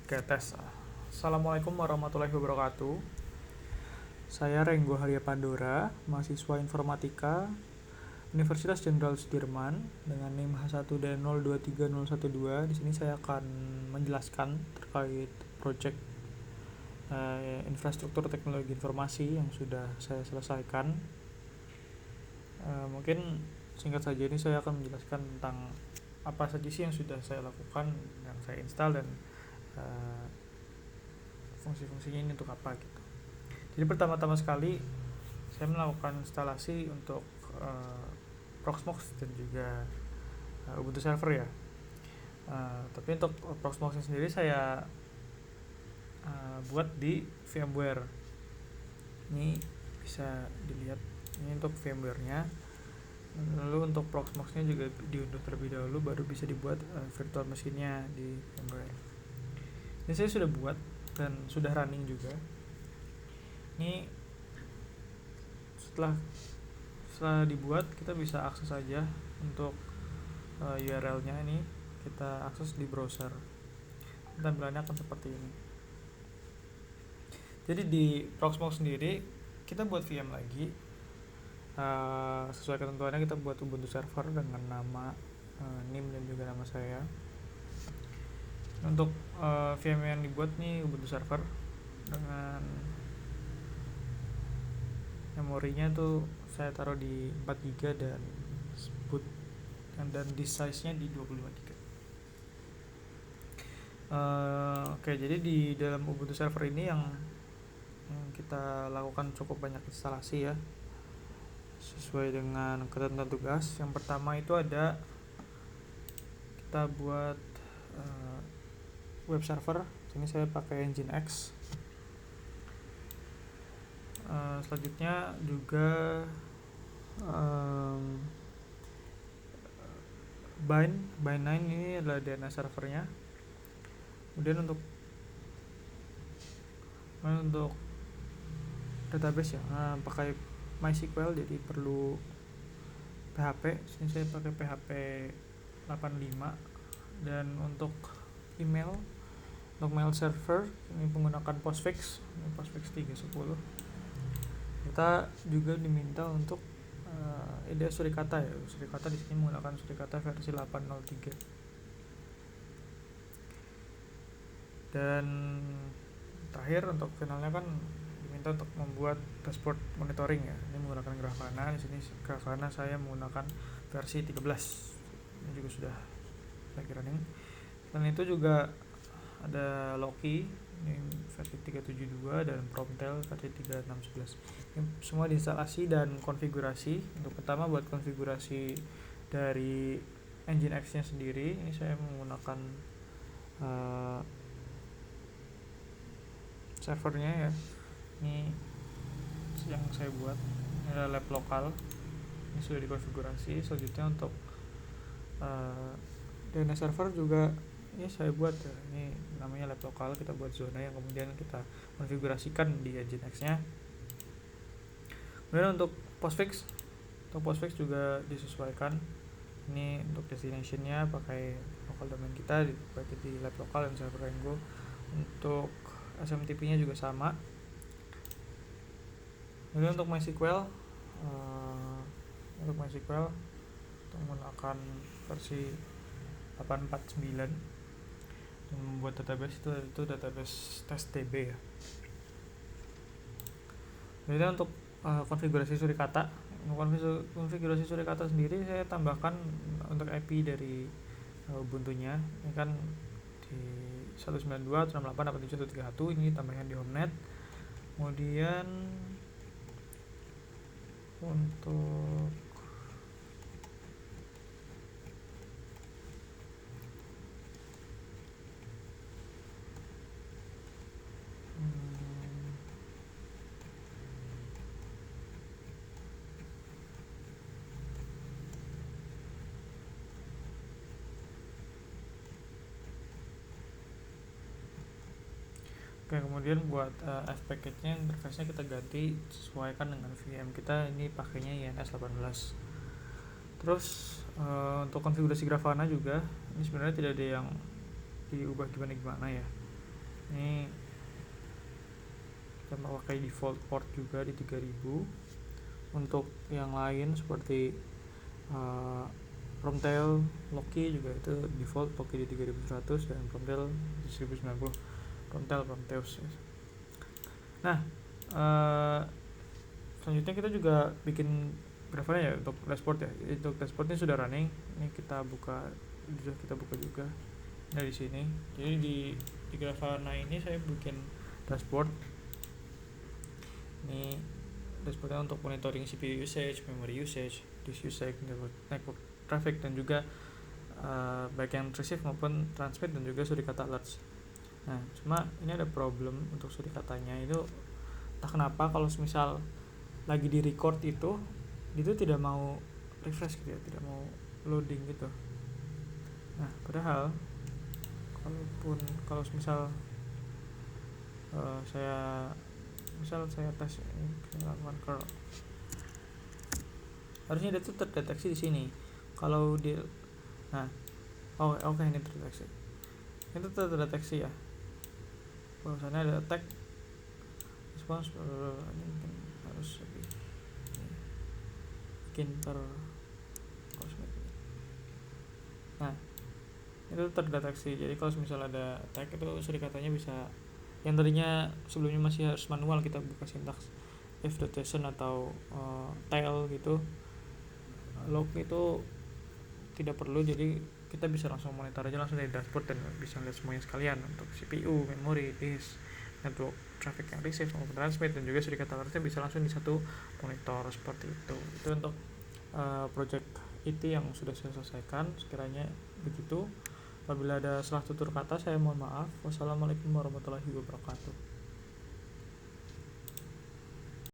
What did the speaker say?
Oke, tes. Assalamualaikum warahmatullahi wabarakatuh. Saya Renggo Haria Pandora, mahasiswa Informatika Universitas Jenderal Sudirman dengan NIM H1D023012. Di sini saya akan menjelaskan terkait proyek infrastruktur teknologi informasi yang sudah saya selesaikan. Mungkin singkat saja ini saya akan menjelaskan tentang apa saja sih yang sudah saya lakukan, yang saya install, dan fungsi-fungsinya ini untuk apa gitu. Jadi pertama-tama sekali saya melakukan instalasi untuk Proxmox dan juga Ubuntu Server ya. Tapi untuk Proxmox sendiri saya buat di VMware. Ini bisa dilihat, ini untuk VMware-nya. Lalu untuk Proxmox-nya juga diunduh terlebih dahulu, baru bisa dibuat virtual mesinnya di VMware. Ini saya sudah buat dan sudah running juga. Ini setelah dibuat, kita bisa akses saja untuk URL-nya. Ini kita akses di browser. Tampilannya akan seperti ini. Jadi di Proxmox sendiri kita buat VM lagi. Sesuai ketentuannya kita buat Ubuntu Server dengan nama NIM dan juga nama saya. Untuk VM yang dibuat nih Ubuntu Server dengan memorinya tuh saya taruh di 4 GB dan boot dan disk size-nya di 25 GB. Oke, jadi di dalam Ubuntu Server ini yang kita lakukan cukup banyak instalasi ya, sesuai dengan ketentuan tugas. Yang pertama itu ada kita buat web server. Ini saya pakai Nginx. Selanjutnya juga Bind9 ini adalah DNS servernya. Kemudian untuk database ya, pakai MySQL, jadi perlu PHP. Sini saya pakai PHP 85. Dan untuk email, untuk mail server ini menggunakan Postfix 310. Kita juga diminta untuk IDE Surikata ya. Surikata di sini menggunakan Surikata versi 803. Dan terakhir untuk finalnya kan diminta untuk membuat dashboard monitoring ya. Ini menggunakan Grafana. Di sini Grafana saya menggunakan versi 13. Ini juga sudah lagi running. Dan itu juga ada Loki ini versi 372 dan Promtail versi 3611. Ini semua diinstalasi dan konfigurasi. Untuk pertama buat konfigurasi dari Nginx-nya sendiri, ini saya menggunakan servernya ya. Ini yang saya buat. Ini adalah lab lokal. Ini sudah dikonfigurasi. Selanjutnya untuk DNS server juga ini saya buat ya. Ini namanya lab lokal, kita buat zona yang kemudian kita konfigurasikan di Nginx-nya. Kemudian untuk Postfix juga disesuaikan. Ini untuk destination-nya pakai local domain kita, dipakai di lab lokal dan server Renggo. Untuk SMTP-nya juga sama. Kemudian untuk MySQL untuk menggunakan versi 849 dan membuat database itu database testdb ya. Kemudian untuk konfigurasi Surikata. Konfigurasi Surikata sendiri saya tambahkan untuk IP dari Ubuntu-nya. Ini kan di 192.168.87.131, ini tambahnya di Homenet. Kemudian untuk kemudian buat F package-nya, interface-nya kita ganti sesuaikan dengan VM kita. Ini pakainya INS 18. Terus untuk konfigurasi Grafana juga, ini sebenarnya tidak ada yang diubah gimana ya. Ini kita pakai default port juga di 3000. Untuk yang lain seperti Promtail Loki juga itu default pakai di 3100 dan Promtail di 1090. Prometheus. Nah, selanjutnya kita juga bikin Grafana ya untuk dashboard ya. Untuk dashboard ini sudah running. Ini kita buka juga. Nah, di sini. Jadi di Grafana ini saya bikin dashboard. Ini dashboardnya untuk monitoring CPU usage, memory usage, disk usage, network traffic, dan juga baik yang receive maupun transmit, dan juga suricata alerts. Nah, cuma ini ada problem untuk suricatanya itu, entah kenapa kalau misal lagi di record itu tidak mau refresh gitu ya, tidak mau loading gitu. Nah, padahal kalau misal saya tes ini, saya lakukan curl, harusnya dia tuh terdeteksi di sini. Kalau di oke, ini terdeteksi. Itu terdeteksi ya, bahwasannya ada attack response. Ini mungkin harus lebih bikin per cosmet. Nah, itu terdeteksi. Jadi kalau misalnya ada attack itu suricatanya bisa, yang tadinya sebelumnya masih harus manual kita buka sintaks if.json atau tail gitu, log itu tidak perlu. Jadi kita bisa langsung monitor aja langsung dari dashboard dan bisa lihat semuanya sekalian untuk CPU, memori, disk, network traffic yang receive maupun transmit, dan juga suricata alertnya bisa langsung di satu monitor seperti itu. Itu untuk project IT yang sudah saya selesaikan, sekiranya begitu. Apabila ada salah tutur kata saya mohon maaf. Wassalamualaikum warahmatullahi wabarakatuh.